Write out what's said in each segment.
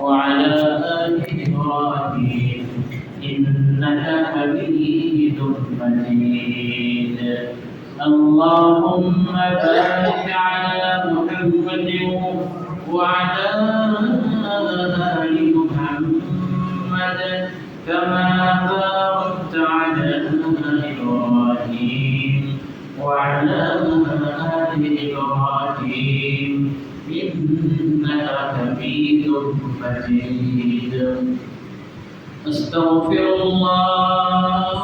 وعلى آل إبراهيم إنك حميد مجيد. اللهم بارك على محمد وعلى آل محمد كما باركت على إبراهيم وعلى آل إبراهيم إنك حميد مجيد. أستغفر الله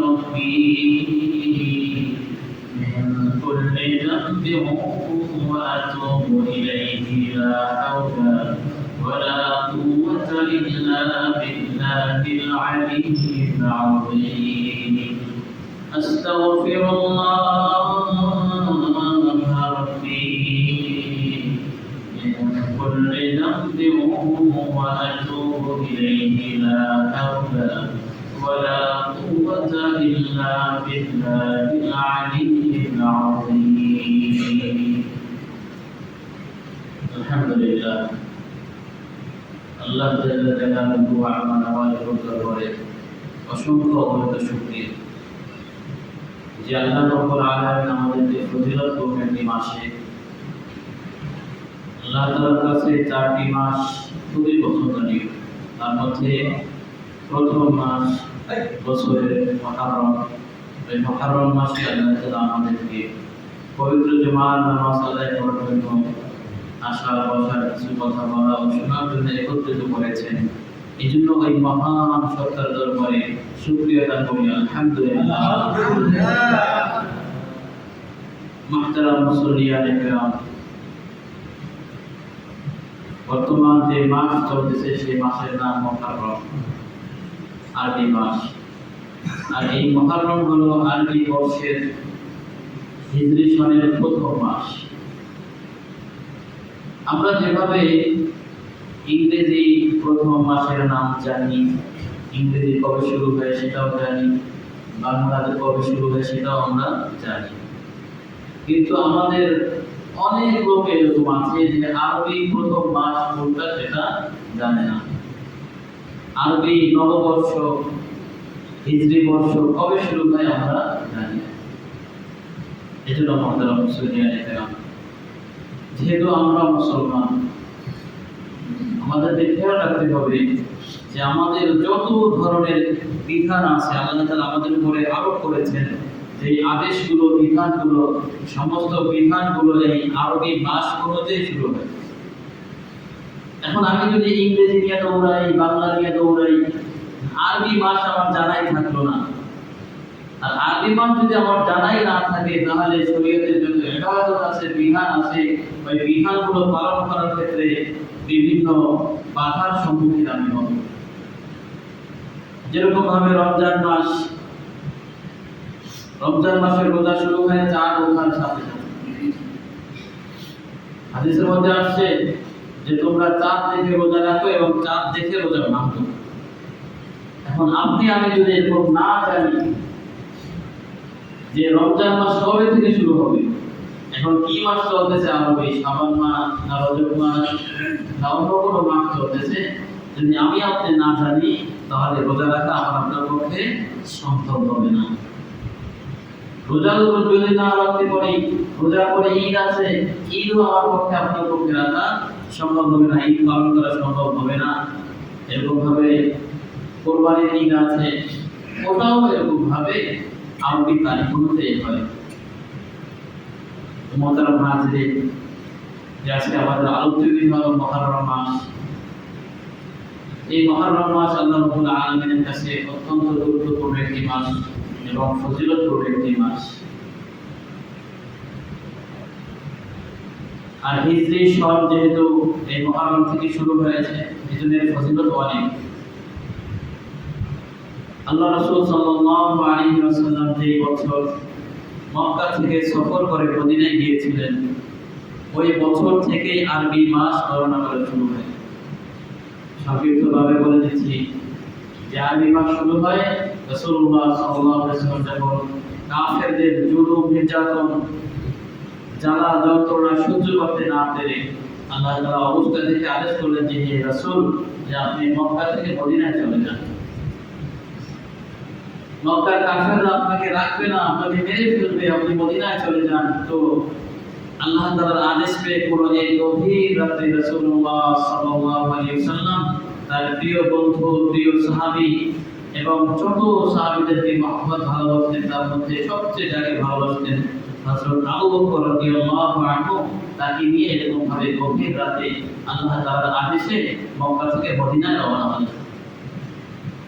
ربي من كل ذنب وأتوب إليه. لا حول ولا قوة إلا بالله العلي العظيم. أستغفر الله ربي من كل ذنب وأتوب إليه. لا حول ولا قوة إلا بالله العلي العظيم. الحمد لله. আল্লাহ তাআলা জালালুহু ওয়া আমানাওয়াতুহু দরবারে অসংখ্য অগণিত শুকরিয়া যে আল্লাহ রাব্বুল আলামিন আমাদেরকে ফজিলতপূর্ণ একটি মাসে আল্লাহ তাআলার কাছে 4টি মাস খুবই পছন্দনীয়। তার মধ্যে প্রথম মাস বছরের মুহররম। এই মুহররম মাসে আল্লাহ তাআলা আমাদেরকে পবিত্র জুমার নামাজ আদায় করার জন্য আশা বসার কিছু কথা বলা ও শোনার জন্য একত্রিত করেছেন। এই জন্য ওই মহান সত্তার দরবারে শুকরিয়া আদায় করি। আলহামদুলিল্লাহ। মুহতারাম মুসল্লিয়ানে কিরাম, বর্তমান যে মাস চলতেছে সেই মাসের নাম মুহররম, আরবি মাস। আর এই মুহররম হলো আরবি বর্ষের হিজরি সনের প্রথম মাস। আমরা যেভাবে ইংরেজি প্রথম মাসের নাম জানি, ইংরেজি কবে শুরু হয় সেটাও জানি, বাংলাতে কবে শুরু হয় সেটাও আমরা জানি, কিন্তু আমাদের অনেক লোক এরকম আছে যে আরবি প্রথম মাস কোনটা সেটা জানে না। আরবি নববর্ষ হিজরি বর্ষ কবে শুরু হয় আমরা জানি না। এজন্য আমাদের মুসলমানদের কেরাম, যেহেতু আমরা মুসলমান, আমাদের খেয়াল রাখতে হবে যে আমাদের যত ধরনের বিধান আছে আল্লাহ তাআলা আমাদের উপরে আরোপ করেছেন, যে আদেশগুলো বিধানগুলো সমস্ত বিধানগুলো এই আরবি মাস অনুযায়ী শুরু হয়। এখন আমি যদি ইংরেজি নিয়ে দৌড়াই, বাংলা নিয়ে দৌড়াই, আরবি মাস আমার জানাই থাকলো না। আর আরবি মাস যদি আমার জানাই না থাকে তাহলে শরীয়তের জন্য ইবাদত আছে, বিধান আছে, ওই বিধানগুলো পালন করার ক্ষেত্রে বিভিন্ন বাধার সম্মুখীন আমি হব। যেরকম ভাবে রমজান মাসের রোজা শুরু হয় চাঁদ ওঠার সাথে সাথে। হাদিসের মধ্যে আসছে যে তোমরা চাঁদ দেখে রোজা রাখো এবং চাঁদ দেখে রোজা ভাঙো। এখন আপনি আমি যদি এরকম না জানি যে রমজান মাস কবে থেকে শুরু হবে, এখন কি মাস চলতেছে, আরবি শাবান মাস না রজব মাস না অন্য কোনো মাস চলতেছে, যদি আমি আপনি না জানি তাহলে রোজা রাখা আমার আপনার পক্ষে সম্ভব হবে না। রোজা যদি না রাখতে পারি, রোজা করে ঈদ আছে, ঈদও আমার পক্ষে আপনার পক্ষে রাখা সম্ভব হবে না, ঈদ পালন করা সম্ভব হবে না। এরকম ভাবে কোরবানির ঈদ আছে, ওটাও এরকম ভাবে আরবি তারিখ অনুযায়ী হয়। মুহতারাম হাজিরিন, যে আজকে আমাদের আলোচ্য বিষয় হলো মুহররম মাস। এই মুহররম মাস আল্লাহ রাব্বুল আলামিনের কাছে অত্যন্ত গুরুত্বপূর্ণ একটি মাস এবং ফজিলতপূর্ণ একটি মাস। আর হিজরি সন যেহেতু এই মুহররম থেকে শুরু হয়েছে, এজন্য এর ফজিলত অনেক। আল্লাহ রাসূল সাল্লাল্লাহু আলাইহি ওয়াসাল্লাম যে বছর মক্কা থেকে সফর করে মদিনায় গিয়েছিলেন, ওই বছর থেকেই আরবি মাস গণনা করা শুরু হয়। সংক্ষিপ্তভাবে বলে দিচ্ছি যে আরবি মাস শুরু হয় রাসূলুল্লাহ সাল্লাল্লাহু আলাইহি ওয়াসাল্লাম যখন কাফেরদের জুলুম নির্যাতন জ্বালা যন্ত্রণা সহ্য করতে না পেরে আল্লাহ তাআলা অবস্থা দেখে আদেশ করলেন যে হে রাসূল, যে আপনি মক্কা থেকে মদিনায় চলে যান। মক্কার কাফেররা আপনাকে রাখবে না, আপনাকে মেরে ফেলবে, আপনি মদিনায় চলে যান। তো আল্লাহ তাআলার আদেশ পেয়ে পুরো এই গভীর রাতে রাসূলুল্লাহ সাল্লাল্লাহু আলাইহি ওয়াসাল্লাম তার প্রিয় বন্ধু, প্রিয় সাহাবী এবং ছোট সাহাবীদেরকে মহব্বত ভালোবাসতেন। তার মধ্যে সবচেয়ে যাকে ভালোবাসতেন হযরত আবু বকর রাদিয়াল্লাহু আনহু, তাকে নিয়ে এরকম ভাবে গভীর রাতে আল্লাহ তাআলার আদেশে মক্কা থেকে মদিনায় রওনা হলেন।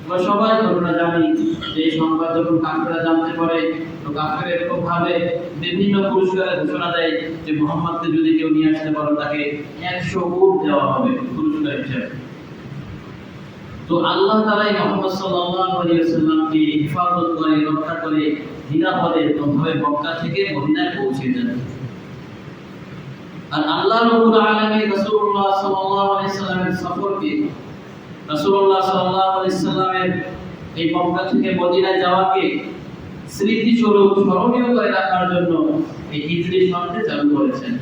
আমরা সবাই ঘটনা জানি যে এই সংবাদ যখন কাফেররা জানতে পারে, তো কাফেররা এরকম ভাবে বিভিন্ন পুরস্কারের ঘোষণা দেয় যে মুহাম্মদকে যদি কেউ নিয়ে আসতে পারে তাকে 100 উট দেওয়া হবে পুরস্কার হিসেবে। তো আল্লাহ তাআলা মুহাম্মদ সাল্লাল্লাহু আলাইহি ওয়াসাল্লামকে হিফাজত করে, রক্ষা করে নিরাপদে ভাবে মক্কা থেকে মদিনায় পৌঁছে দেন। আর আল্লাহ রাব্বুল আলামিন রাসূলুল্লাহ সাল্লাল্লাহু আলাইহি ওয়াসাল্লামের সফরকে, রাসূলুল্লাহ সাল্লাল্লাহু আলাইহি ওয়াসাল্লামের এই মক্কা থেকে মদিনায় যাওয়াকে স্মৃতিস্বরূপ স্মরণীয় করে রাখার জন্য এই হিজরি সনকে চালু করেছেন,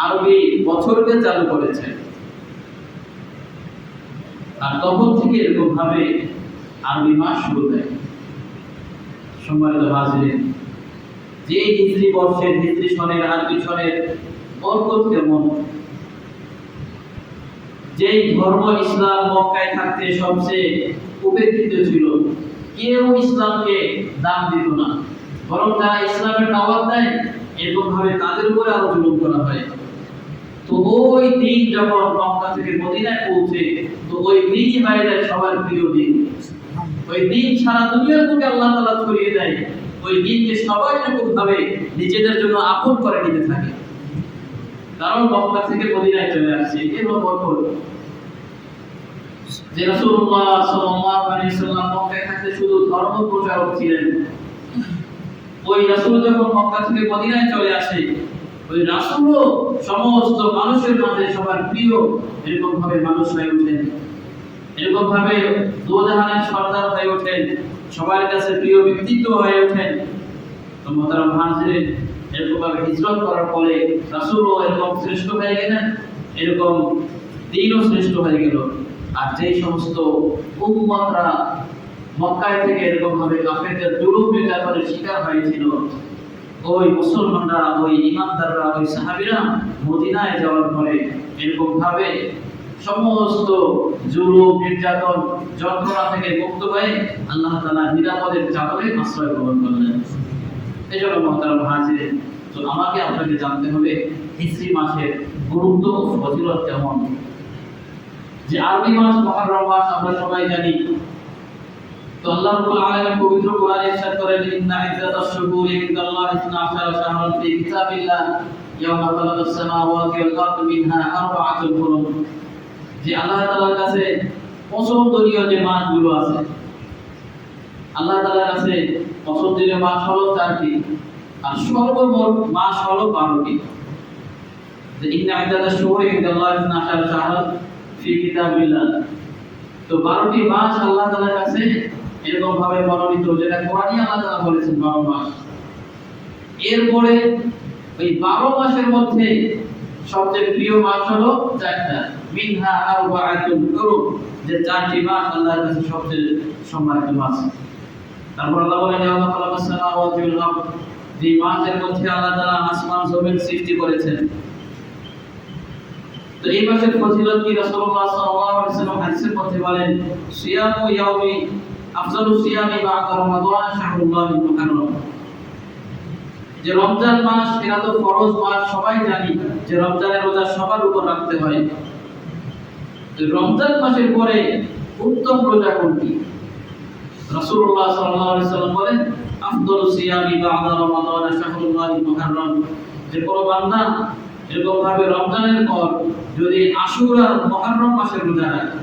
আরবি বছরকে চালু করেছেন। আর তখন থেকে এরকম ভাবে আরবি মাস শুরু হয়। সম্মানিত হাজিরিন, যে হিজরি বর্ষের, হিজরি সনের, আরবি সনের বরকত কেমন! যেই ধর্ম ইসলাম মক্কায় থাকতে সবচেয়ে উপেক্ষিত ছিল, কেউ ইসলামকে দাম দিত না, বরং যারা ইসলামের দাওয়াত দেয় এরকম ভাবে তাদের উপরে আরো জুলুম করা হয়। তো ওই দিন যখন মক্কা থেকে মদিনায় পৌঁছে, তো ওই দিনই হয়ে যায় সবার প্রিয় দিন। ওই দিন সারা দুনিয়ার বুকে আল্লাহ তাআলা ছড়িয়ে দেয়। ওই দিনকে সবাই এরকম ভাবে নিজেদের জন্য আপন করে নিতে থাকে, কারণ মক্কা থেকে মদিনায় চলে আসছে। এর বরকত যে রাসূলুল্লাহ সাল্লাল্লাহু আলাইহি ওয়াসাল্লাম মক্কায় থাকতে শুধু ধর্ম প্রচারক ছিলেন, ওই রাসূল যখন মক্কা থেকে মদিনায় চলে আসে, ওই রাসূলও সমস্ত মানুষের মাঝে সবার প্রিয় এরকম ভাবে মানুষ হয়ে ওঠেন, এরকম ভাবে দোজাহানের সর্দার হয়ে ওঠেন, সবার কাছে প্রিয় ব্যক্তিত্ব হয়ে ওঠেন। তো মুহতারাম হাজিরিন, এরকম ভাবে হিজরত করার পরে রাসূলও এরকম শ্রেষ্ঠ হয়ে গেলেন, এরকম দ্বীনও শ্রেষ্ঠ হয়ে গেল। আর যেই সমস্ত উম্মতরা মক্কায় থেকে এরকম ভাবে কাফেরদের জুলুম নির্যাতনের শিকার হয়েছিল, ওই মুসলমানরা, ওই ইমানদাররা, ওই সাহাবীরা মদিনায় যাওয়ার পরে এরকম ভাবে সমস্ত জুলুম নির্যাতন যন্ত্রণা থেকে মুক্ত হয়ে আল্লাহ তাআলা নিরাপদের চাদরে আশ্রয় গ্রহণ করলেন। এজন্য মুহতারাম হাজিরিন, তো আমাকে আপনাকে জানতে হবে হিজরি মাসের গুরুত্ব ও ফজিলত কেমন। যে আরবি মাস মুহররম মাস আমরা সবাই জানি। তো আল্লাহ রাব্বুল আলামিন পবিত্র কোরআনে ইরশাদ করেন, ইন্না ইদ্দাতাশ শুহুরি ইনদাল্লাহি 12 শাহরান ফি কিতাবিল্লাহ ইয়াওমা খালাকাস সামাওয়াতি ওয়াল আরদি মিনহা আরবাআতুল হুরুম। যে আল্লাহ তাআলার কাছে পছন্দনীয় যে মাসগুলো আছে, আল্লাহ তাআলার কাছে পছন্দনীয় মাস হলো 4টি, আর সর্বমোট মাস হলো 12টি। যে ইন্না ইদ্দাতাশ শুহুরি ইনদাল্লাহি 12 শাহরান ফি কিতাবিল্লাহ, তো 12টি মাস আল্লাহ তাআলার কাছে এরকম ভাবে মনোনীত, যেটা কোরআনে আল্লাহ তাআলা বলেছেন 12 মাস। এরপরে ওই 12 মাসের মধ্যে সবচেয়ে প্রিয় মাস হলো 4টা, মিনহা আরবাআতুল হুরুম, যে 4টি মাস আল্লাহর কাছে সবচেয়ে সম্মানিত মাস। তারপর আল্লাহ বলেন, ইয়াওমা খালাকাস সামাওয়াতি ওয়াল আরদ, যে মাসের মধ্যে আল্লাহ তাআলা আসমান জমিন সৃষ্টি করেছেন। তো এই মাসের ফজিলত কি রাসূলুল্লাহ সাল্লাল্লাহু আলাইহি ওয়াসাল্লাম হাদিসের মধ্যে বলেন, সিয়ামু ইয়াউমি আফজালু সিয়ামি বা'দা রমাদান শাহরুল্লাহিল মুহাররম। যে রমজান মাস, এটা তো ফরজ মাস, সবাই জানি যে রমজানের রোজা সবার উপর রাখতে হয়। তো রমজান মাসের পরে উত্তম রোজা কোনটি? রাসূলুল্লাহ সাল্লাল্লাহু আলাইহি ওয়াসাল্লাম বলেন, আফদালু সিয়ামি বা'দা রমাদান শাহরুল্লাহিল মুহাররম। যে কোনো বান্দা এরকম ভাবে রমজানের পর যদি আশুরা মুহররম মাসের রোজা রাখে,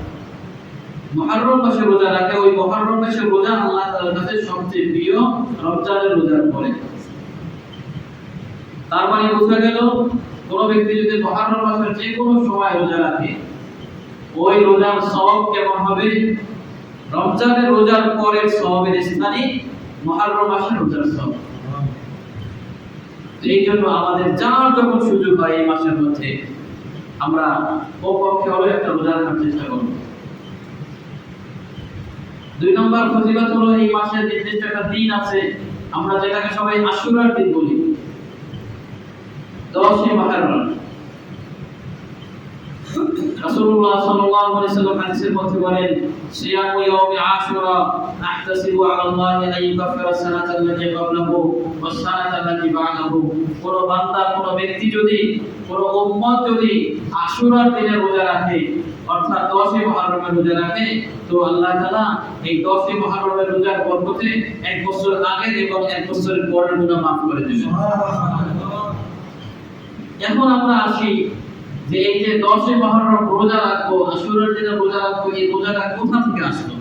মুহররম মাসের রোজা রাখে, ওই মুহররম মাসের রোজা আল্লাহ তাআলার কাছে সবচেয়ে প্রিয় রমজানের রোজার পরে। তার মানে বোঝা গেল, কোন ব্যক্তি যদি মুহররম মাসের যে কোনো সময় রোজা রাখে, ওই রোজার সওয়াব কেমন হবে? রমজানের রোজার পরের সওয়াবের স্থানে মুহররম মাসের রোজার সওয়াব। এই জন্য আমাদের যার যখন সুযোগ হয় এই মাসের মধ্যে আমরা কমপক্ষে হলে একটা রোজা রাখার চেষ্টা করব। 2 নম্বর ফজিলত হলো এই মাসের নির্দিষ্ট একটা দিন আছে, আমরা যেটাকে সবাই আশুরার দিন বলি, 10 মুহররম। রাসূলুল্লাহ সাল্লাল্লাহু আলাইহি ওয়াসাল্লাম হাদিসের মধ্যে বলেন, সিয়ামু ইয়াউমি আশুরা নাহতাসিবু আলা আল্লাহি আন ইউকাফিরা সানাতা আল্লাতী ক্বাবলাহু ওয়াস সানাতা আল্লাতী বা'দাহু। কোন বান্দা, কোন ব্যক্তি যদি, কোন উম্মত যদি আশুরার দিনে রোজা রাখে, অর্থাৎ 10 মুহররমের রোজা রাখে, তো আল্লাহ তাআলা এই 10 মুহররমের রোজার বরকতে 1 বছর আগের এবং 1 বছরের পরের গুনাহ মাফ করে দিবেন। সুবহানাল্লাহ। এখন আমরা আসি যে এই যে 10 মুহররম রোজা রাখবো, আশুরার দিনে রোজা রাখবো, এই রোজাটা কোথা থেকে আসলো?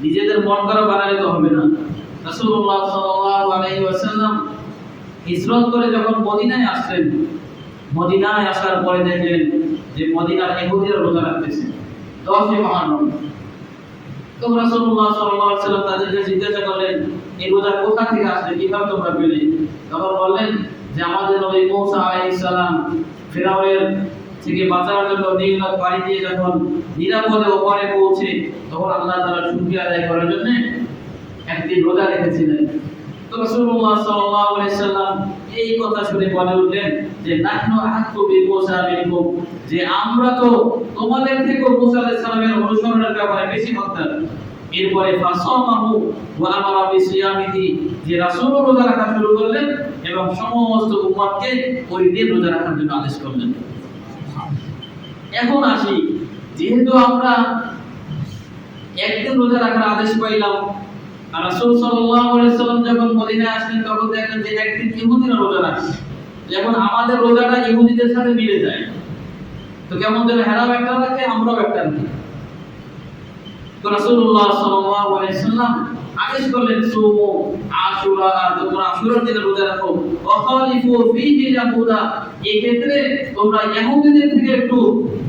নিজেদের মন করা বানালে তো হবে না। রাসূলুল্লাহ সাল্লাল্লাহু আলাইহি ওয়াসাল্লাম হিজরত করে যখন মদিনায় আসলেন, মদিনায় আসার পরে দেখলেন যে মদিনার ইহুদিরা রোজা রাখতেছে 10 মুহররম। তো রাসূলুল্লাহ সাল্লাল্লাহু আলাইহি ওয়াসাল্লাম তাদেরকে জিজ্ঞাসা করলেন, এই রোজা কোথা থেকে আসলে, কিভাবে তোমরা পেলে? তখন বললেন যে আমাদের নবী মুসা আলাইহিস সালাম ফিরআউনের থেকে বাঁচার জন্য নীল পাড়ি দিয়ে যখন নিরাপদে ওপারে পৌঁছে, তখন আল্লাহ তাআলা শুকরিয়া আদায় করার জন্য একদিন রোজা রেখেছিলেন। তো রাসূলুল্লাহ সাল্লাল্লাহু আলাইহি সাল্লাম এই কথা শুনে বলে উঠলেন যে নাহনু আহাক্কু বিমুসা মিনকুম, যে আমরা তো তোমাদের থেকে মুসা আলাইহিস সালামের অনুসরণের ব্যাপারে বেশি হকদার। এরপরে ফাসামাহু ওয়া আমারা বিসিয়ামিহি, যে রাসূল রোজা রাখা শুরু করলেন এবং সমস্ত উম্মতকে ওই দিন রোজা রাখার জন্য আদেশ করলেন। এখন আসি, যেহেতু আমরা একদিন রোজা রাখার আদেশ পাইলাম, আর রাসূল সাল্লাল্লাহু আলাইহি সাল্লাম যখন মদিনায় আসলেন তখন দেখলেন যে একদিন ইহুদিরা রোজা রাখছে, যখন আমাদের রোজাটা ইহুদিদের সাথে মিলে যায়, তো কেমন যেন হেরাও একটা রাখে, আমরাও একটা রাখি। তো রাসূলুল্লাহ সাল্লাল্লাহু আলাইহি সাল্লাম আদেশ করলেন, সুমু আশুরা, তোমরা আশুরার দিনে রোজা রাখো, ওয়াখালিফু ফীহি ইয়াহুদা, এই ক্ষেত্রে তোমরা ইহুদিদের থেকে একটু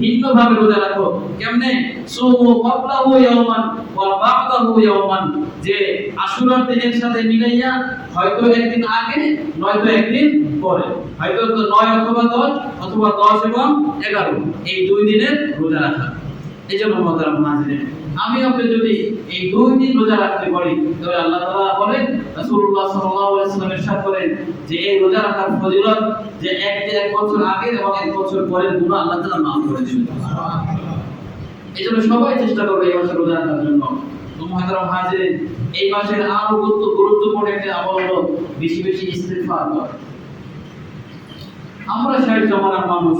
ভিন্নভাবে রোজা রাখো। কেমনে? সুমু ক্বাবলাহু ইয়াওমান ওয়া বা'দাহু ইয়াওমান, যে আশুরার দিনের সাথে মিলাইয়া হয়তো একদিন আগে নয়তো একদিন পরে, হয়তো 9 অথবা 10 অথবা 10 এবং 11, এই 2 দিনের রোজা রাখা। এইজন্য মুহতারাম হাজিরিন, আমি আপনি যদি এই 2 দিন রোজা রাখতে পারি, তবে আল্লাহ তাআলা বলেন, রাসূলুল্লাহ সাল্লাল্লাহু আলাইহি ওয়াসাল্লাম ইরশাদ করেন যে এই রোজা রাখার ফজিলত, যে 1 বছর আগে এবং 1 বছর পরের গুনাহ আল্লাহ তাআলা মাফ করে দিবেন। সুবহানাল্লাহ। এইজন্য সবাই চেষ্টা করবে এই মাসে রোজা রাখার জন্য। তো মুহতারাম হাজিরিন, এই মাসের আরো গুরুত্বপূর্ণ একটা আমল হলো বেশি বেশি ইস্তিগফার করা। আমরা শেষ জামানার মানুষ,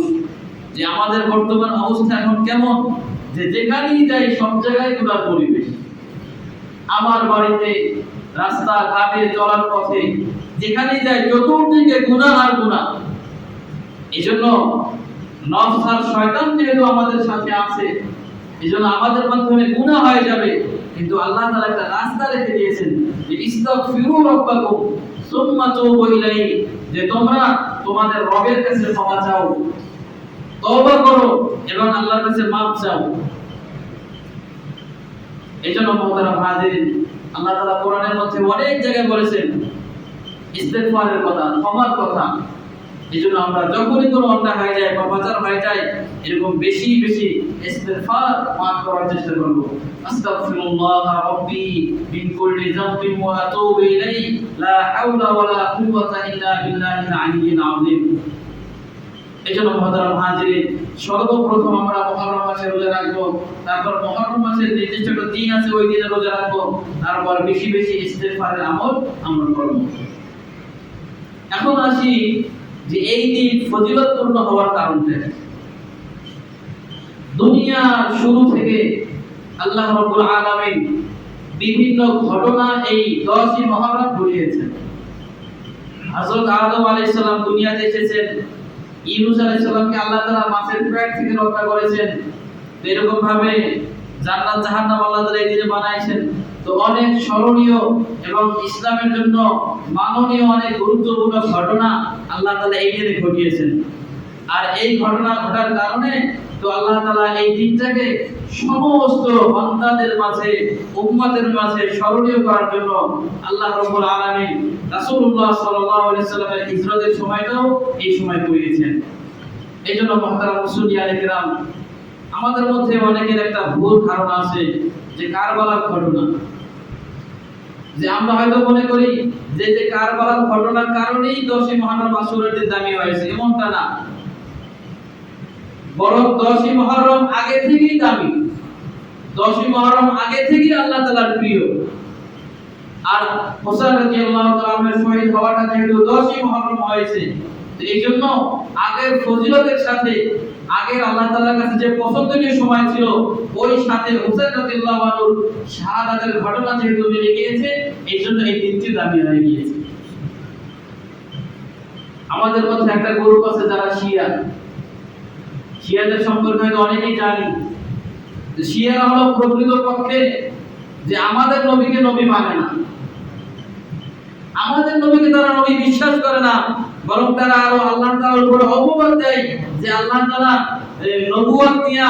যে আমাদের বর্তমান অবস্থা এখন কেমন, যে যেখানেই যাই সব জায়গায় গুনার পরিবেশ। আমার বাড়িতে, রাস্তা ঘাটে, চলার পথে, যেখানেই যাই চতুর্দিকে গুনাহ আর গুনাহ। এইজন্য নফস আর শয়তান যেহেতু আমাদের সাথে আছে, এইজন্য আমাদের মাধ্যমে গুনাহ হয়ে যাবে, কিন্তু আল্লাহ তাআলা একটা রাস্তা রেখে দিয়েছেন যে ইস্তাগফিরু রাব্বাকুম সুম্মা তুবু ইলাইহি, যে তোমরা তোমাদের রবের কাছে ক্ষমা চাও, তওবা করো এবং আল্লাহর কাছে মাফ চাও। এইজন্য মুহতারাম হাজিরিন, আল্লাহ তাআলা কোরআনের মধ্যে অনেক জায়গায় বলেছেন ইস্তিগফারের কথা, ক্ষমার কথা। এইজন্য আমরা যখনই কোনো অন্যায় হয়ে যায় বা বাজার হয়ে যায়, এরকম বেশি বেশি ইস্তিগফার পাঠ করার চেষ্টা করব। আস্তাগফিরুল্লাহ রাব্বি মিন কুল্লি যামবিন ওয়া আতুবু ইলাইহি লা হাওলা ওয়ালা কুওয়াতা ইল্লা বিল্লাহিল আলিয়্যিল আযীম। এইজন্য মুহতারাম হাজিরিন, সর্বপ্রথম আমরা মুহররম মাসে রোজা রাখবো, তারপর মুহররম মাসের নির্দিষ্ট একটা দিন আছে, ওই দিনে রোজা রাখবো, তারপর বেশি বেশি ইস্তিগফারের আমল আমরা করব। এখন আসি যে এই দিন ফজিলতপূর্ণ হওয়ার কারণটা। দুনিয়ার শুরু থেকে আল্লাহ রাব্বুল আলামিন বিভিন্ন ঘটনা এই 10 মুহররম ঘটিয়েছেন। হযরত আদম আলাইহিস সালাম দুনিয়াতে এসেছেন, ইউনূস আলাইহিস সালামকে আল্লাহ তাআলা মাছের পেট থেকে রক্ষা করেছেন। এরকম ভাবে জান্নাত জাহান্নাম আল্লাহ তাআলা এই দিনে বানাইছেন। তো অনেক স্মরণীয় এবং ইসলামের জন্য মাননীয় অনেক গুরুত্বপূর্ণ ঘটনা আল্লাহ তাআলা এই দিনে ঘটিয়েছেন। আর এই ঘটনা ঘটার কারণে তো আল্লাহ তাআলা এই দিনটাকে সমস্ত বান্দাদের মাঝে, উম্মতের মাঝে স্মরণীয় করার জন্য আল্লাহ রাব্বুল আলামিন রাসূলুল্লাহ সাল্লাল্লাহু আলাইহি সাল্লামের হিজরতের সময়টাও এই সময় করিয়েছেন। এই জন্য মুহতারাম মুসলিয়ানে কিরাম, আমাদের মধ্যে অনেকের একটা ভুল ধারণা আছে যে কারবালার ঘটনা, যে আমরা হয়তো মনে করি যে কারবালার ঘটনার কারণেই 10ই মুহররম আশুরার দিন দামি হয়েছে, এমনটা না। বরং 10ই মুহররম আগে থেকেই দামি, 10ই মুহররম আগে থেকেই আল্লাহ তাআলার প্রিয়। আর হোসেন রাদিয়াল্লাহু তাআলার শহীদ হওয়াটা যেহেতু 10ই মুহররম হয়েছে, তো এইজন্য আগের ফজিলতের সাথে আগের আল্লাহ তাআলার কাছে যে পছন্দনীয় সময় ছিল, ওই সাথে হোসেন রাদিয়াল্লাহু আনহুর শাহাদাতের ঘটনা যেহেতু মিলে গিয়েছে, এইজন্য এই দিনটি দামি হয়ে গিয়েছে। আমাদের মধ্যে একটা গ্রুপ আছে যারা শিয়া, শিয়াদের সম্পর্কে হয়তো অনেকেই জানি। শিয়ারা হলো প্রকৃতপক্ষে যে আমাদের নবীকে নবী মানে না, আমাদের নবীকে তারা নবী বিশ্বাস করে না, বরং তারা আরো আল্লাহ তাআলার উপর অপবাদ দেয় যে আল্লাহ তাআলা নবুয়ত নিয়ে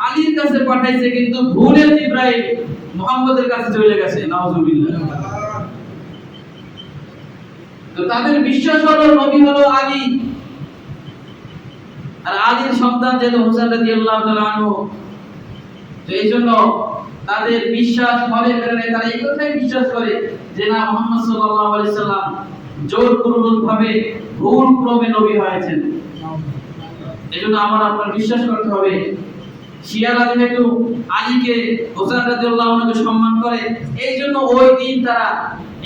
আলীর কাছে পাঠাইছে, কিন্তু ভুলে জিবরাইল মুহাম্মদের কাছে চলে গেছে, নাউজুবিল্লাহ। তো তাদের বিশ্বাস হলো নবী হলো আলী, আর আলীর সন্তান যেহেতু হোসেন রাদিয়াল্লাহু তাআলা আনহু, তো এইজন্য তাদের বিশ্বাস ফলে তারা এই কথাই বিশ্বাস করে যে না, মুহাম্মদ সাল্লাল্লাহু আলাইহি সাল্লাম জোরপূর্বকভাবে ভুল ক্রমে নবী হয়েছেন। এজন্য আমার আপনার বিশ্বাস করতে হবে, শিয়ারা যেহেতু আলীকে হোসেন রাদিয়াল্লাহু আনহুকে সম্মান করে, এই জন্য ওই দিন তারা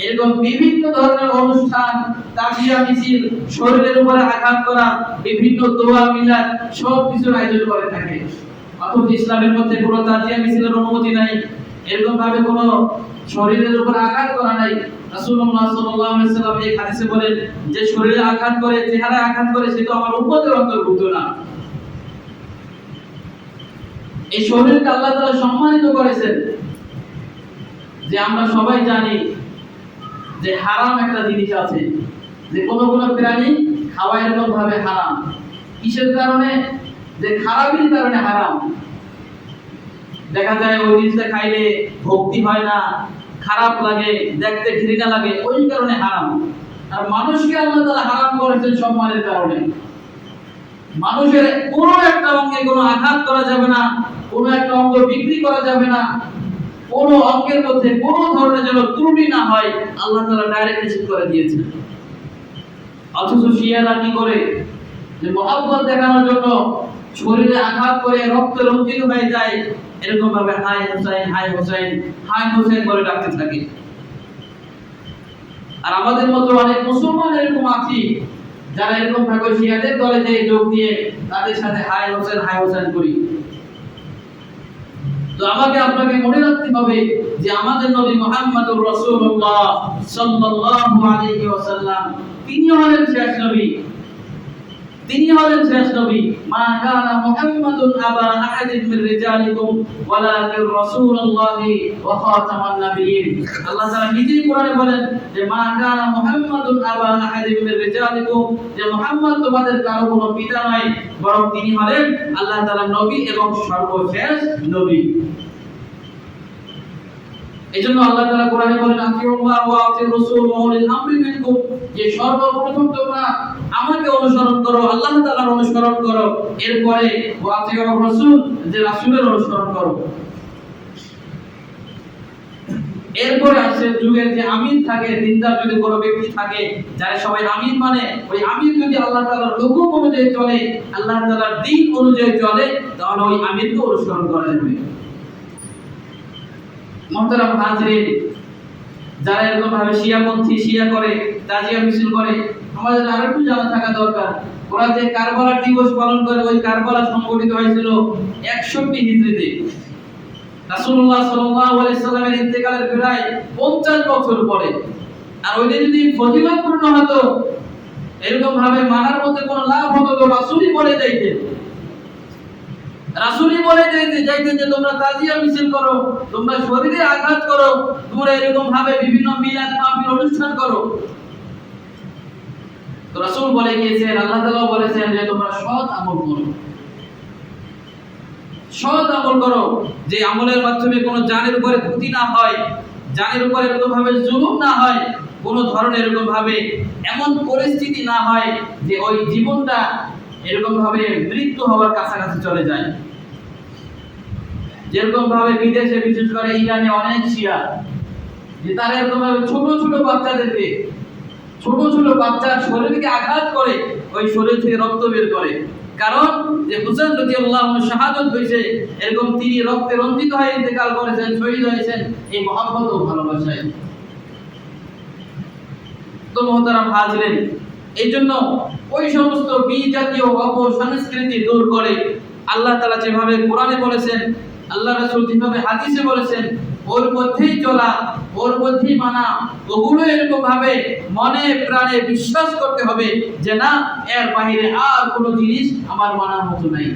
এরকম বিভিন্ন ধরনের অনুষ্ঠান, তাজিয়া মিছিল, শরীরের উপরে আঘাত করা, বিভিন্ন দোয়া মিলাদ সব কিছুর আয়োজন করে থাকে। অথচ ইসলামের মধ্যে কোনো তাজিয়া মিছিলের অনুমতি নাই, এরকম ভাবে কোনো শরীরের উপর আঘাত করা নাই। রাসূলুল্লাহ সাল্লাল্লাহু আলাইহি সাল্লাম এই হাদিসে বলেন যে শরীরে আঘাত করে, চেহারায় আঘাত করে, সে তো আমার উম্মতের অন্তর্ভুক্ত না। এই শরীরকে আল্লাহ তাআলা সম্মানিত করেছেন। যে আমরা সবাই জানি যে হারাম একটা জিনিস আছে, যে কোনো প্রাণী খাওয়া এরকম ভাবে হারাম। কিসের কারণে? যে খারাপির কারণে হারাম। দেখা যায় ওই জিনিসটা খাইলে ভক্তি হয় না, খারাপ লাগে, দেখতে ঘৃণা লাগে, ওই কারণে হারাম। আর মানুষকে আল্লাহ তাআলা হারাম করেছেন সম্মানের কারণে। মানুষের কোনো একটা অঙ্গে কোনো আঘাত করা যাবে না, কোনো একটা অঙ্গ বিক্রি করা যাবে না, কোনো অঙ্গের মধ্যে কোনো ধরনের যেন ত্রুটি না হয়, আল্লাহ তাআলা ডাইরেক্ট নিষেধ করে দিয়েছেন। অথচ শিয়ারা কি করে? যে মহব্বত দেখানোর জন্য শরীরে আঘাত করে রক্ত রঞ্জিত হয়ে যায়, এরকম ভাবে হাই হোসেন, হাই হোসেন, হাই হোসেন করে ডাকতে থাকে। আর আমাদের মতো অনেক মুসলমান এরকম আছি যারা এরকম ভাবে শিয়াদের দলে যে যোগ দিয়ে তাদের সাথে হাই হোসেন, হাই হোসেন করি। তো আমাকে আপনাকে মনে রাখতে হবে যে আমাদের নবী মুহাম্মদুর রাসূলুল্লাহ সাল্লাল্লাহু আলাইহি ওয়াসাল্লাম তিনি হলেন শেষ নবী, তিনি হলেন শেষ নবী। মা কানা মুহাম্মাদুন আবা আহাদিন মির রিজালিকুম ওয়ালাকিন রাসূলুল্লাহি ওয়া খাতামান নাবিয়্যিন। আল্লাহ তাআলা নিজেই কোরআনে বলেন যে মা কানা মুহাম্মাদুন আবা আহাদিন মির রিজালিকুম, যে মুহাম্মদ তোমাদের কারো কোনো পিতা নয়, বরং তিনি হলেন আল্লাহ তাআলার নবী এবং সর্বশেষ নবী। এজন্য আল্লাহ তাআলা কোরআনে বলেন আতিউল্লাহ ওয়া আতিউর রাসূল ওয়া উলিল আমরি মিনকুম, যে সর্বপ্রথম তোমরা আমাকে অনুসরণ করো, আল্লাহ তাআলার অনুসরণ করো, এরপরে ওয়া আতিউর রাসূল, যে রাসূলের অনুসরণ করো। এরপরে আসে যুগের যে আমির থাকে, দিনদার যদি কোনো ব্যক্তি থাকে যারা সবাই আমির মানে, ওই আমির যদি আল্লাহ তাআলার হুকুম অনুযায়ী চলে, আল্লাহ তাআলার দ্বীন অনুযায়ী চলে, তাহলে ওই আমিরকে অনুসরণ করা যাবে। মুহতারাম হাজিরিন, যারা এরকম ভাবে শিয়াপন্থী, শিয়া করে, তাজিয়া মিছিল করে, আমাদের আরেকটু জানা থাকা দরকার, ওরা যে কারবালার দিবস পালন করে, ওই কারবালা সংগঠিত হয়েছিল 61 হিজরিতে। রাসূলুল্লাহ সাল্লাল্লাহু আলাইহি সাল্লামের ইন্তেকালের প্রায় 50 বছর পরে। আর ওইটা যদি ফজিলতপূর্ণ হতো, এরকম ভাবে মানার মধ্যে কোনো লাভ হতো তো রাসূলই বলে যাইতেন, রাসূলই বলে যাইতেন যে তোমরা তাজিয়া মিছিল করো, তোমরা শরীরে আঘাত করো, তোমরা এরকম ভাবে বিভিন্ন মিলাদ মাহফিল অনুষ্ঠান করো। তো রাসূল বলে গিয়েছেন, আল্লাহ তাআলা বলেছেন যে তোমরা সৎ আমল করো, সৎ আমল করো, যে আমলের মাধ্যমে কোনো জানের উপরে ক্ষতি না হয়, জানের উপরে এরকম ভাবে জুলুম না হয়, কোনো ধরনের এরকম ভাবে এমন পরিস্থিতি না হয় যে ওই জীবনটা এরকম ভাবে মৃত্যু হওয়ার কাছাকাছি চলে যায়। যেরকম ভাবে বিদেশে বিশেষ করে ইরানে অনেক শিয়া, যে তারা এরকম ভাবে ছোট ছোট বাচ্চাদেরকে, ছোট ছোট বাচ্চার শরীরকে আঘাত করে ওই শরীর থেকে রক্ত বের করে। কারণ যে হুসেন রাদিয়াল্লাহু আনহু শাহাদাত হয়েছে, এরকম তিনি রক্তে রঞ্জিত হয়ে ইন্তেকাল করেছেন, শহীদ হয়েছেন এই মহব্বত ও ভালোবাসায়। তো মুহতারাম হাজিরিন, এই জন্য ওই সমস্ত বিজাতীয় অপসংস্কৃতি দূর করে আল্লাহ তাআলা যেভাবে কোরআনে বলেছেন, আল্লাহ রাসূল যেভাবে হাদিসে বলেছেন, ওর মধ্যেই চলা, ওর মধ্যেই মানা, ওগুলো এরকম ভাবে মনে প্রাণে বিশ্বাস করতে হবে যে না, এর বাইরে আর কোনো জিনিস আমার মানার মতো নাই।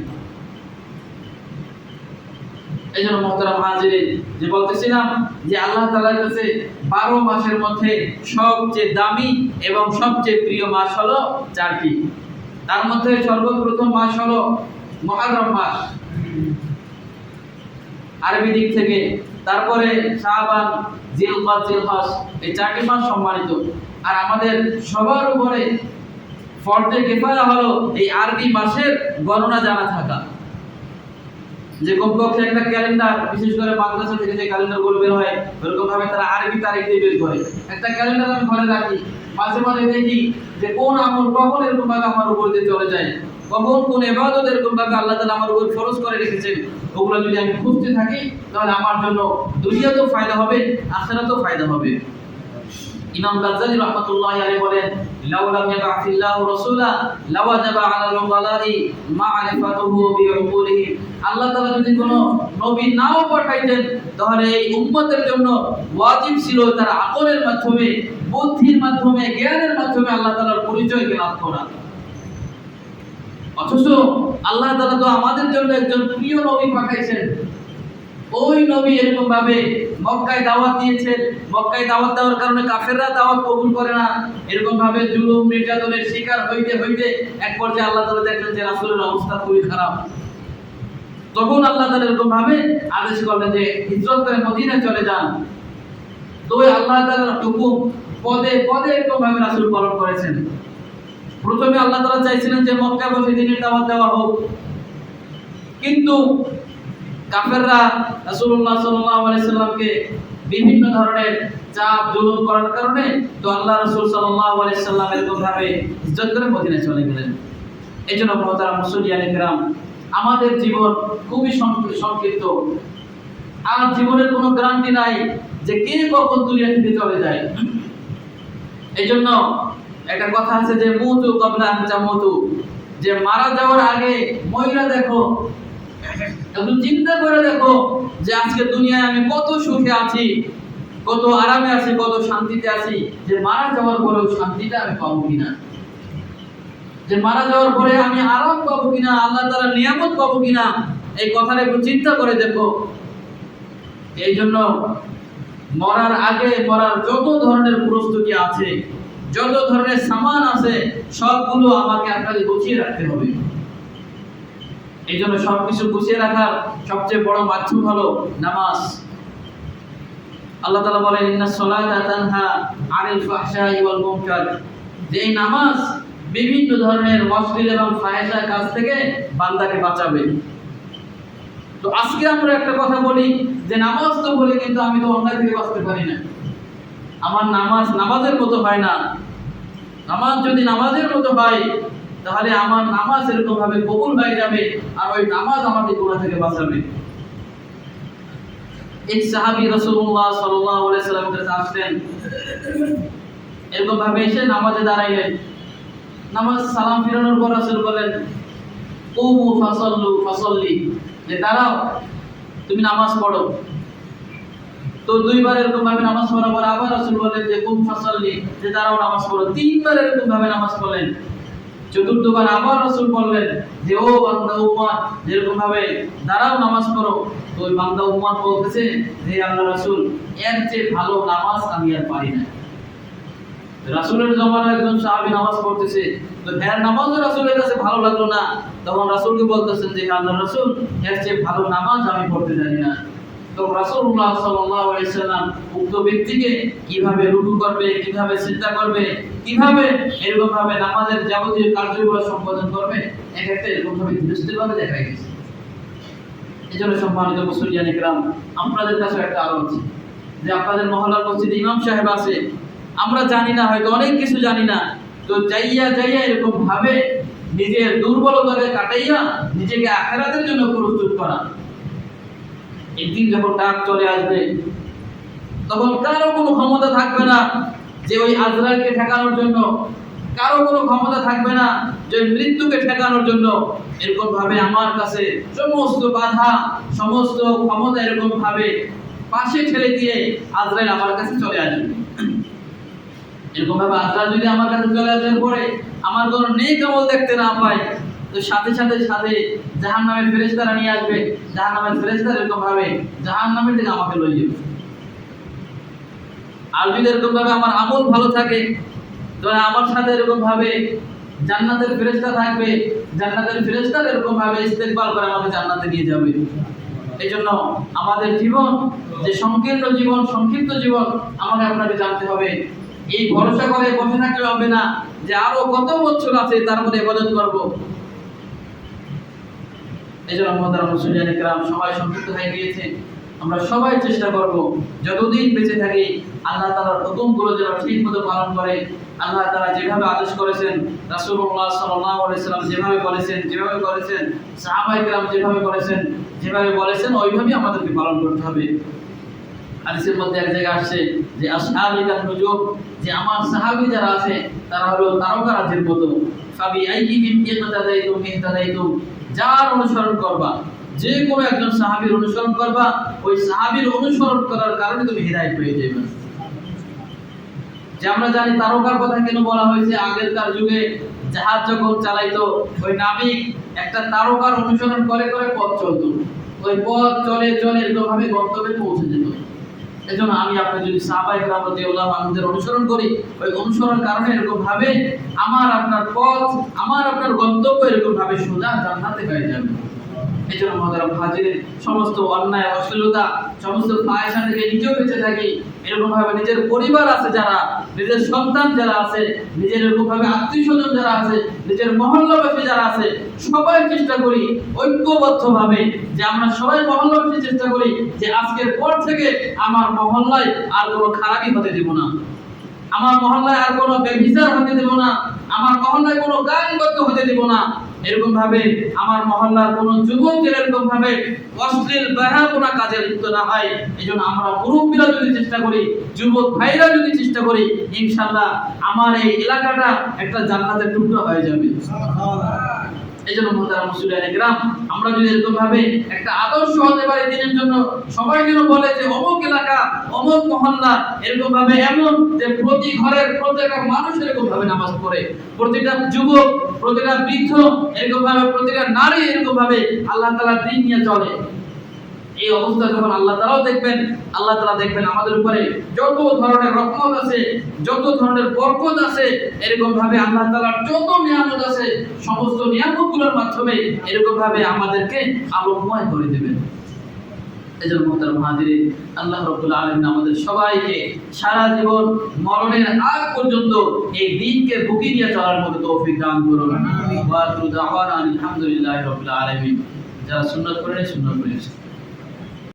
এই জন্য মুহতারাম হাজিরিন, যে বলতেছিলাম যে আল্লাহ তাআলার কাছে 12 মাসের মধ্যে সবচেয়ে দামি এবং সবচেয়ে প্রিয় মাস হলো 4টি। তার মধ্যে সর্বপ্রথম মাস হলো মুহররম মাস আরবি দিক থেকে, তারপরে শাবান, জিলকদ, জিলহজ, এই 4টি মাস সম্মানিত। আর আমাদের সবার উপরে ফরজে কিফায়া হলো এই আরবি মাসের গণনা জানা থাকা। যে কমপক্ষে একটা ক্যালেন্ডার, বিশেষ করে মাদ্রাসা থেকে যে ক্যালেন্ডারগুলো বের হয় এরকম ভাবে তারা আরবি তারিখ দিয়ে বের করে একটা ক্যালেন্ডার আমি ঘরে রাখি। মাঝে মাঝে দেখি যে কোন আমল কখন এরকম ভাবে আমার উপর দিয়ে চলে যায়, কখন কোন ইবাদত এরকম ভাবে আল্লাহ তাআলা আমার উপর ফরজ করে রেখেছেন, ওগুলো যদি আমি খুঁজতে থাকি তাহলে আমার জন্য দুনিয়াতেও ফায়দা হবে, আখিরাতেও ফায়দা হবে। ইমাম গাজ্জালী রাহমাতুল্লাহি আলাইহি বলেন, লাউলাম ইয়াবা'থিল্লাহু রাসূলা লাওয়াজাবা আলাল উলামা'i মা'রিফাতুহু বিউকুলিহি। আল্লাহ তাআলা যদি কোনো নবী নাও পাঠাইতেন তাহলে এই উম্মতের জন্য ওয়াজিব ছিল তার আকলের মাধ্যমে, বুদ্ধির মাধ্যমে, জ্ঞানের মাধ্যমে আল্লাহ তাআলার পরিচয়কে লাভ করা। অথচ আল্লাহ তাআলা তো আমাদের জন্য একজন প্রিয় নবী পাঠাইছেন। ওই নবী এরকম ভাবে মক্কায় দাওয়াত দিয়েছেন, মক্কায় দাওয়াত দেওয়ার কারণে কাফেররা দাওয়াত কবুল করে না, এরকম ভাবে জুলুম নির্যাতনের শিকার হইতে হইতে এক পর্যায়ে আল্লাহ তাআলা দেখলেন যে রাসূলের অবস্থা খুবই খারাপ। তখন আল্লাহ তাআলা এরকম ভাবে আদেশ করলেন যে হিজরত করে মদিনায় চলে যান। তো ওই আল্লাহ তাআলার হুকুম পদে পদে এরকম ভাবে রাসূল পালন করেছেন। প্রথমে আল্লাহ তাআলা চাইছিলেন যে মক্কায় বসে দিনের দাওয়াত দেওয়া হোক, কিন্তু কাফেররা রাসূলুল্লাহ সাল্লাল্লাহু আলাইহি সাল্লামকে বিভিন্ন ধরনের চাপ জুলুম করার কারণে তো আল্লাহ রাসূল সাল্লাল্লাহু আলাইহি সাল্লাম এরকম ভাবে হিজরত করে মদিনায় চলে গেলেন। এইজন্য মুহতারাম মুসলিয়ানে কিরাম, আমাদের জীবন খুবই সংক্ষিপ্ত। আর জীবনের কোনো গ্যারান্টি নাই যে কে কখন দুনিয়া থেকে চলে যায়। এইজন্য একটা কথা আছে যে মুতু ক্বাবলা আন তামুতু, যে মারা যাওয়ার আগে মইরা দেখো, একটু চিন্তা করে দেখো যে আজকে দুনিয়ায় আমি কত সুখে আছি, কত আরামে আছি, কত শান্তিতে আছি, যে মারা যাওয়ার পরেও শান্তিটা আমি পাবো কিনা, যে মারা যাওয়ার পরে আমি আরাম পাবো কিনা, আল্লাহ তাআলার নিয়ামত পাবো কিনা, এই কথাটা একটু চিন্তা করে দেখো। এই জন্য মরার আগে মরার যত ধরনের প্রস্তুতি আছে, যত ধরনের সামান আছে, সবগুলো আমাকে আপনাকে গুছিয়ে রাখতে হবে। এই জন্য সবকিছু গুছিয়ে রাখার সবচেয়ে বড় মাধ্যম হলো নামাজ। আল্লাহ তাআলা বলেন, ইন্নাস সালাতা তানহা আনিল ফাহশাই ওয়াল মুনকার, যে নামাজ বিভিন্ন ধরনের অশ্লীল এবং ফাহিশা কাজ থেকে বান্দাকে বাঁচাবে। তো আজকে আমরা একটা কথা বলি যে নামাজ তো বলি, কিন্তু আমি তো অন্যায় থেকে বাঁচতে পারি না, আমার নামাজ নামাজের মতো হয় না। নামাজ যদি নামাজের মতো হয় তাহলে আমার নামাজ এরকম ভাবে কবুল হয়ে যাবে, আর ওই নামাজ আমাকে গুনাহ থেকে বাঁচাবে। এক সাহাবী রাসূলুল্লাহ সাল্লাল্লাহু আলাইহি সাল্লামের কাছে আসলেন, এরকম ভাবে এসে নামাজে দাঁড়াইলেন। নামাজ সালাম ফিরানোর পর রাসূল বলেন, কুমু ফাসাল্লু ফাসাল্লি, যে দাঁড়াও তুমি নামাজ পড়ো। তো দুইবার এরকম ভাবে নামাজ পড়ার পর আবার রাসূল বলেন যে কুম ফাসাল্লি, যে দাঁড়াও নামাজ পড়ো। তিনবার এরকম ভাবে নামাজ পড়লেন। চতুর্থবার আবার রাসূল বললেন যে ও বান্দা উম্মত, যেরকম ভাবে দাঁড়াও নামাজ পড়ো। তো ওই বান্দা উম্মত বলতেছে যে আল্লাহর রাসূল, এর চেয়ে ভালো নামাজ আমি আর পারি না। রাসূলের জামানায় একজন সাহাবী নামাজ পড়তেছে, তো এর নামাজও রাসূলের কাছে ভালো লাগলো না। তখন রাসূলকে বলতেছেন যে আল্লাহর রাসূল, এর চেয়ে ভালো নামাজ আমি পড়তে জানি না। তো রাসূলুল্লাহ সাল্লাল্লাহু আলাইহি সাল্লাম উক্ত ব্যক্তিকে কিভাবে রুকু করবে, কিভাবে সিজদা করবে, কিভাবে এরকম ভাবে নামাজের যাবতীয় কার্যগুলো সম্পাদন করবে, এক একটা এরকম ভাবে দৃষ্টিভাবে দেখাই দিয়েছে। এজন্য সম্মানিত মুসলিয়ান ইকরাম, আপনাদের কাছে একটা আরজ যে আপনাদের মহল্লার মসজিদে ইমাম সাহেব আছে, আমরা জানি না, হয়তো অনেক কিছু জানি না, তো যাইয়া এরকম ভাবে নিজের দুর্বলতাকে কাটাইয়া নিজেকে আখিরাতের জন্য প্রস্তুত করা। একদিন যখন ডাক চলে আসবে তখন কারো কোনো ক্ষমতা থাকবে না যে ওই আজরাইলকে ঠেকানোর জন্য, কারো কোনো ক্ষমতা থাকবে না যে মৃত্যুকে ঠেকানোর জন্য। এরকম ভাবে আমার কাছে সমস্ত বাধা, সমস্ত ক্ষমতা এরকম ভাবে পাশে ঠেলে দিয়ে আজরাইল আমার কাছে চলে আসবে। এরকম ভাবে আজরাইল যদি আমার কাছে চলে আসার পরে আমার কোনো নেক আমল দেখতে না পাই, তো সাথে জাহান্নামের ফেরেশতারা নিয়ে আসবে। জাহান্নামের ফেরেশতারা এরকম ভাবে জাহান্নামের দিকে আমাকে লয়ে যাবে। আর যদি এরকম ভাবে আমার আমল ভালো থাকে, তো আমার সাথে এরকম ভাবে জান্নাতের ফেরেশতা থাকবে। জান্নাতের ফেরেশতারা এরকম ভাবে ইস্তেকবাল করে আমাকে জান্নাতে নিয়ে যাবে। এই জন্য আমাদের জীবন যে সংকীর্ণ জীবন, সংক্ষিপ্ত জীবন, আমাকে আপনাকে জানতে হবে। এই ভরসা করে বসে থাকলে হবে না যে আরো কত বছর আছে তার মধ্যে ইবাদত করব। এই জন্য মুহতারাম মুসলিয়ান ইকরাম, সবাই সংক্ষিপ্ত হয়ে গিয়েছে, আমরা সবাই চেষ্টা করব যতদিন বেঁচে থাকি আল্লাহ তাআলার হুকুমগুলো যেন ঠিকমতো পালন করে। আল্লাহ তাআলা যেভাবে আদেশ করেছেন, রাসূলুল্লাহ সাল্লাল্লাহু আলাইহি সাল্লাম যেভাবে বলেছেন, সাহাবায়ে কেরাম যেভাবে বলেছেন ওইভাবেই আমাদেরকে পালন করতে হবে। হাদিসের মধ্যে এক জায়গায় আসছে যে আসহাবিকান নুজুম, যে আমার সাহাবী যারা আছে তারা হলো তারকারাজির মতো। ফাবি আইয়িহিম ইহতাদাইতুম, যার অনুসরণ করবা, যে কোনো একজন সাহাবীর অনুসরণ করবা, ওই সাহাবীর অনুসরণ করার কারণে তুমি হিদায়াত পেয়ে যাবে। যে আমরা জানি তারকার কথা কেন বলা হয়েছে, আগেরকার যুগে জাহাজ যখন চালাইতো ওই নাবিক একটা তারকার অনুসরণ করে পথ চলতো। ওই পথ চলে এরকম ভাবে গন্তব্যে পৌঁছে যেত। এজন্য আমি আপনি যদি সাহাবায়ে কেরাম রাদিয়াল্লাহু আনহুদের অনুসরণ করি, ওই অনুসরণ কারণে এরকম ভাবে আমার আপনার পথ, আমার আপনার গন্তব্য এরকম ভাবে সোজা জান্নাতে হয়ে যাবে। এজন্য মুহতারাম হাজিরিন, সমস্ত অন্যায়, অশ্লীলতা, সমস্ত ফাহিশা থেকে নিজেও বেঁচে থাকি। এরকম ভাবে নিজের পরিবার আছে যারা, নিজের সন্তান যারা আছে, নিজের এরকম ভাবে আত্মীয়স্বজন যারা আছে, নিজের মহল্লাবাসী যারা আছে, সবাই চেষ্টা করি ঐক্যবদ্ধভাবে যে আমরা সবাই মহল্লাবাসী চেষ্টা করি যে আজকের পর থেকে আমার মহল্লায় আর কোনো খারাপই হতে দেব না, আমার মহল্লায় আর কোনো বেবিচার হতে দেব না, আমার মহল্লায় কোনো গানবদ্ধ হতে দেব না। এরকম ভাবে আমার মহল্লার কোন যুবক এরকম ভাবে অশ্লীল বেহায়াপনা কাজে লিপ্ত না হয়। এইজন্য আমরা মুরব্বীরা যদি চেষ্টা করি, যুবক ভাইরা যদি চেষ্টা করি, ইনশাআল্লাহ আমার এই এলাকাটা একটা জান্নাতের টুকরো হয়ে যাবে। এইজন্য মুহতারাম মুসলিয়ান ইকরাম, আমরা যদি এরকম ভাবে একটা আদর্শ হতে পারি দিনের জন্য, সবাই যেন বলে যে অমুক এলাকা, অমুক মহল্লা এরকম ভাবে এমন যে প্রতি ঘরের প্রত্যেকটা মানুষ এরকম ভাবে নামাজ পড়ে, প্রতিটা যুবক, প্রতিটা বৃদ্ধ এরকম ভাবে, প্রতিটা নারী এরকম ভাবে আল্লাহ তাআলার দ্বীন নিয়ে চলে। এই অবস্থা যখন আল্লাহ তাআলা দেখবেন আমাদের উপরে যত ধরনের রহমত আছে, যত ধরনের বরকত আছে, এরকম ভাবে আল্লাহ তাআলার যত নিয়ামত আছে, সমস্ত নিয়ামতগুলোর মাধ্যমে এরকম ভাবে আমাদেরকে আলোকময় করে দিবেন। এজন্য মুহতারাম হাজিরিন, আল্লাহ রাব্বুল আলামিন আমাদের সবাইকে সারা জীবন মরণের আগ পর্যন্ত এই দ্বীনকে বুকে নিয়ে চলার মতো তৌফিক দান করুন। ওয়া আখিরু দাওয়ানা আলহামদুলিল্লাহি রাব্বিল আলামিন। যারা সুন্নাত করেন সুন্নাত করেন।